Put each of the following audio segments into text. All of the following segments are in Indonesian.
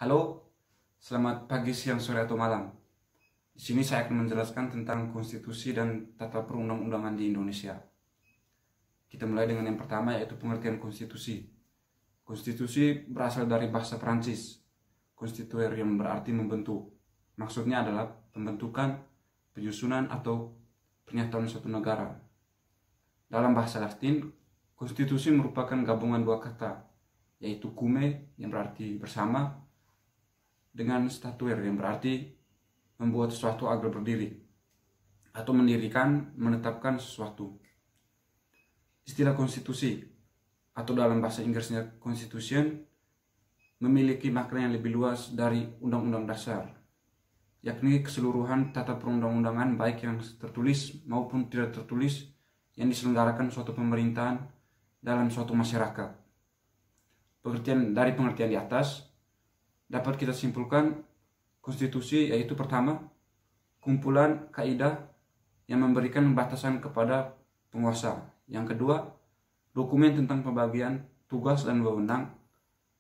Halo, selamat pagi, siang, sore, atau malam. Di sini saya akan menjelaskan tentang konstitusi dan tata perundang-undangan di Indonesia. Kita mulai dengan yang pertama, yaitu pengertian konstitusi. Konstitusi berasal dari bahasa Prancis, constituer, yang berarti membentuk. Maksudnya adalah pembentukan, penyusunan, atau pernyataan suatu negara. Dalam bahasa Latin, konstitusi merupakan gabungan dua kata, yaitu cume, yang berarti bersama, dengan statuer, yang berarti membuat sesuatu agar berdiri atau mendirikan, menetapkan sesuatu. Istilah konstitusi atau dalam bahasa Inggrisnya constitution memiliki makna yang lebih luas dari undang-undang dasar, yakni keseluruhan tata perundang-undangan baik yang tertulis maupun tidak tertulis yang diselenggarakan suatu pemerintahan dalam suatu masyarakat. Dari pengertian di atas dapat kita simpulkan konstitusi yaitu pertama, kumpulan kaidah yang memberikan batasan kepada penguasa. Yang kedua, dokumen tentang pembagian tugas dan wewenang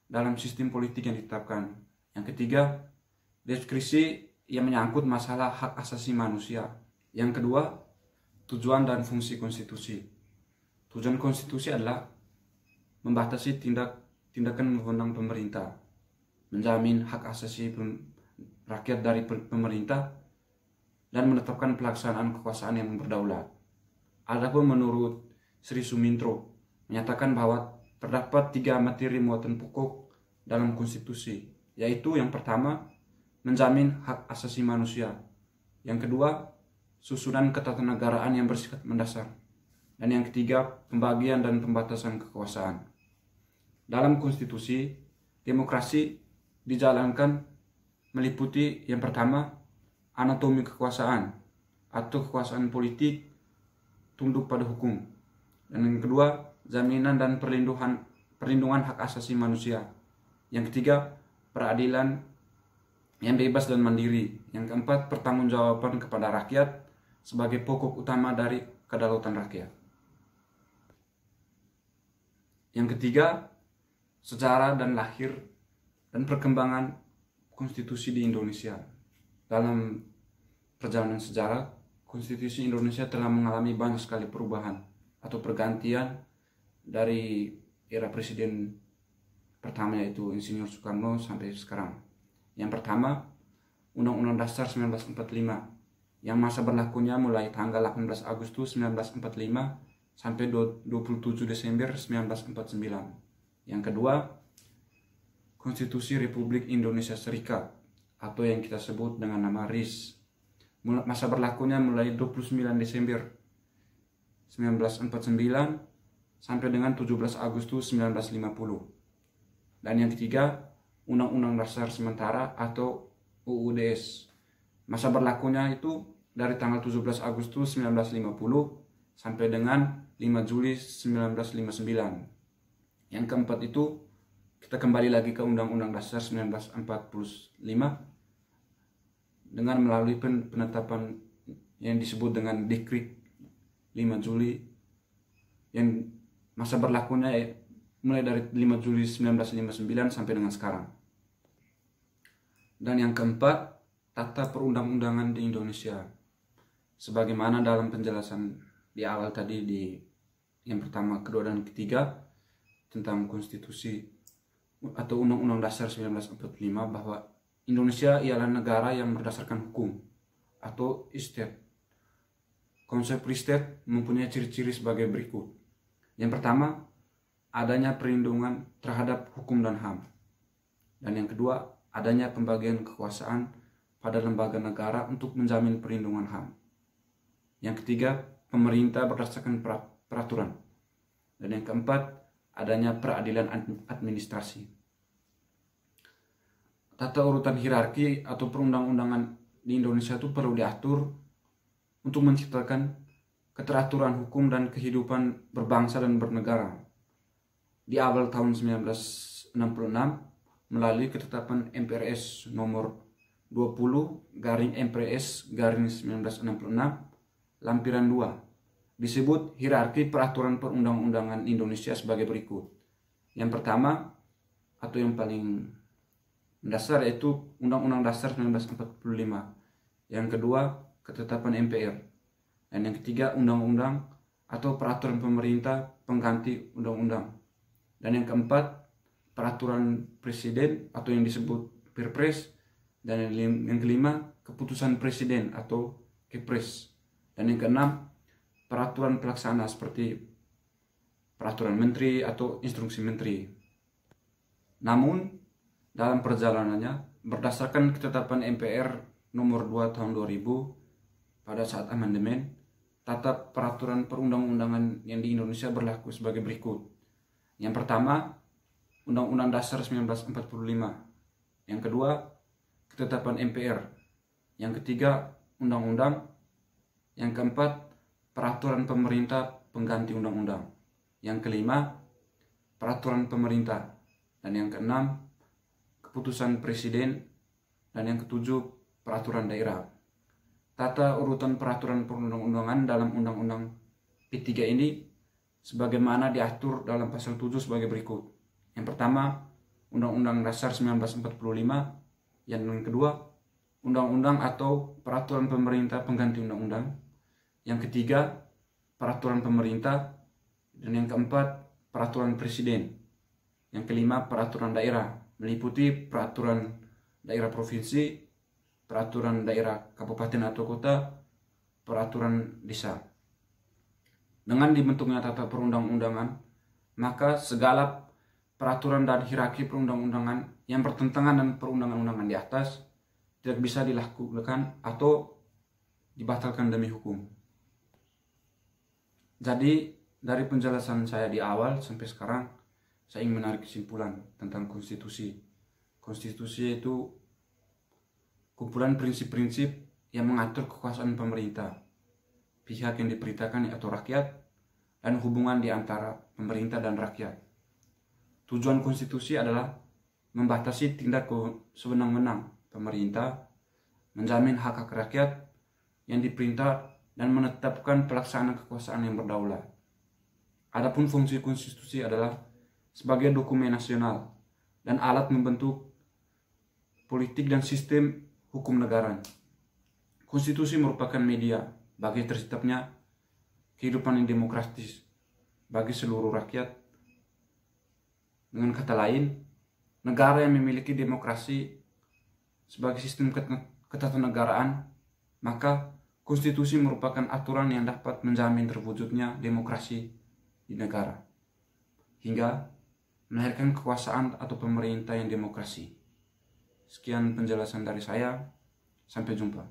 dalam sistem politik yang ditetapkan. Yang ketiga, deskripsi yang menyangkut masalah hak asasi manusia. Yang kedua, tujuan dan fungsi konstitusi. Tujuan konstitusi adalah membatasi tindakan wewenang pemerintah, menjamin hak asasi rakyat dari pemerintah, dan menetapkan pelaksanaan kekuasaan yang berdaulat. Adapun menurut Sri Sumintro menyatakan bahwa terdapat 3 materi muatan pokok dalam konstitusi, yaitu yang pertama, menjamin hak asasi manusia. Yang kedua, susunan ketatanegaraan yang bersifat mendasar. Dan yang ketiga, pembagian dan pembatasan kekuasaan. Dalam konstitusi, demokrasi dijalankan meliputi yang pertama, anatomi kekuasaan atau kekuasaan politik tunduk pada hukum. Dan yang kedua, jaminan dan perlindungan hak asasi manusia. Yang ketiga, peradilan yang bebas dan mandiri. Yang keempat, pertanggungjawaban kepada rakyat sebagai pokok utama dari kedaulatan rakyat. Yang ketiga, sejarah dan lahir dan perkembangan konstitusi di Indonesia. Dalam perjalanan sejarah, konstitusi Indonesia telah mengalami banyak sekali perubahan atau pergantian dari era presiden pertama, yaitu Insinyur Soekarno, sampai sekarang. Yang pertama, Undang-Undang Dasar 1945 yang masa berlakunya mulai tanggal 18 Agustus 1945 sampai 27 Desember 1949. Yang kedua, Konstitusi Republik Indonesia Serikat atau yang kita sebut dengan nama RIS. Masa berlakunya mulai 29 Desember 1949 sampai dengan 17 Agustus 1950. Dan yang ketiga, Undang-Undang Dasar Sementara atau UUDS. Masa berlakunya itu dari tanggal 17 Agustus 1950 sampai dengan 5 Juli 1959. Yang keempat itu, kita kembali lagi ke Undang-Undang Dasar 1945 dengan melalui penetapan yang disebut dengan Dekrit 5 Juli yang masa berlakunya mulai dari 5 Juli 1959 sampai dengan sekarang. Dan yang keempat, tata perundang-undangan di Indonesia. Sebagaimana dalam penjelasan di awal tadi, di yang pertama, kedua, dan ketiga tentang konstitusi atau Undang-Undang Dasar 1945, bahwa Indonesia ialah negara yang berdasarkan hukum atau state. Konsep state mempunyai ciri-ciri sebagai berikut. Yang pertama, adanya perlindungan terhadap hukum dan HAM. Dan yang kedua, adanya pembagian kekuasaan pada lembaga negara untuk menjamin perlindungan HAM. Yang ketiga, pemerintah berdasarkan peraturan. Dan yang keempat, adanya peradilan administrasi. Tata urutan hierarki atau perundang-undangan di Indonesia itu perlu diatur untuk menciptakan keteraturan hukum dan kehidupan berbangsa dan bernegara. Di awal tahun 1966, melalui ketetapan MPRS nomor 20/MPRS/1966 lampiran 2, disebut hierarki peraturan perundang-undangan Indonesia sebagai berikut. Yang pertama, atau yang paling mendasar yaitu Undang-Undang Dasar 1945. Yang kedua, ketetapan MPR. Dan yang ketiga, undang-undang atau peraturan pemerintah pengganti undang-undang. Dan yang keempat, peraturan presiden atau yang disebut Perpres. Dan yang kelima, keputusan presiden atau Kepres. Dan yang keenam, peraturan pelaksana seperti peraturan menteri atau instruksi menteri. Namun, dalam perjalanannya, berdasarkan ketetapan MPR nomor 2 tahun 2000 pada saat amandemen, tata peraturan perundang-undangan yang di Indonesia berlaku sebagai berikut. Yang pertama, Undang-Undang Dasar 1945. Yang kedua, ketetapan MPR. Yang ketiga, undang-undang. Yang keempat, peraturan pemerintah pengganti undang-undang. Yang kelima, peraturan pemerintah. Dan yang keenam, keputusan presiden. Dan yang ketujuh, peraturan daerah. Tata urutan peraturan perundang-undangan dalam Undang-Undang P3 ini sebagaimana diatur dalam pasal 7 sebagai berikut. Yang pertama, Undang-Undang Dasar 1945. Yang kedua, undang-undang atau peraturan pemerintah pengganti undang-undang. Yang ketiga, peraturan pemerintah. Dan yang keempat, peraturan presiden. Yang kelima, peraturan daerah, meliputi peraturan daerah provinsi, peraturan daerah kabupaten atau kota, peraturan desa. Dengan dibentuknya tata perundang-undangan, maka segala peraturan dan hierarki perundang-undangan yang bertentangan dengan perundang-undangan di atas tidak bisa dilakukan atau dibatalkan demi hukum. Jadi dari penjelasan saya di awal sampai sekarang, saya ingin menarik kesimpulan tentang konstitusi. Konstitusi itu kumpulan prinsip-prinsip yang mengatur kekuasaan pemerintah, pihak yang diperintahkan yaitu rakyat, dan hubungan di antara pemerintah dan rakyat. Tujuan konstitusi adalah membatasi tindak sewenang-wenang pemerintah, menjamin hak-hak rakyat yang diperintah, dan menetapkan pelaksanaan kekuasaan yang berdaulat. Adapun fungsi konstitusi adalah sebagai dokumen nasional dan alat membentuk politik dan sistem hukum negara. Konstitusi merupakan media bagi terciptanya kehidupan yang demokratis bagi seluruh rakyat. Dengan kata lain, negara yang memiliki demokrasi sebagai sistem ketatanegaraan, maka konstitusi merupakan aturan yang dapat menjamin terwujudnya demokrasi di negara, hingga melahirkan kekuasaan atau pemerintah yang demokrasi. Sekian penjelasan dari saya, sampai jumpa.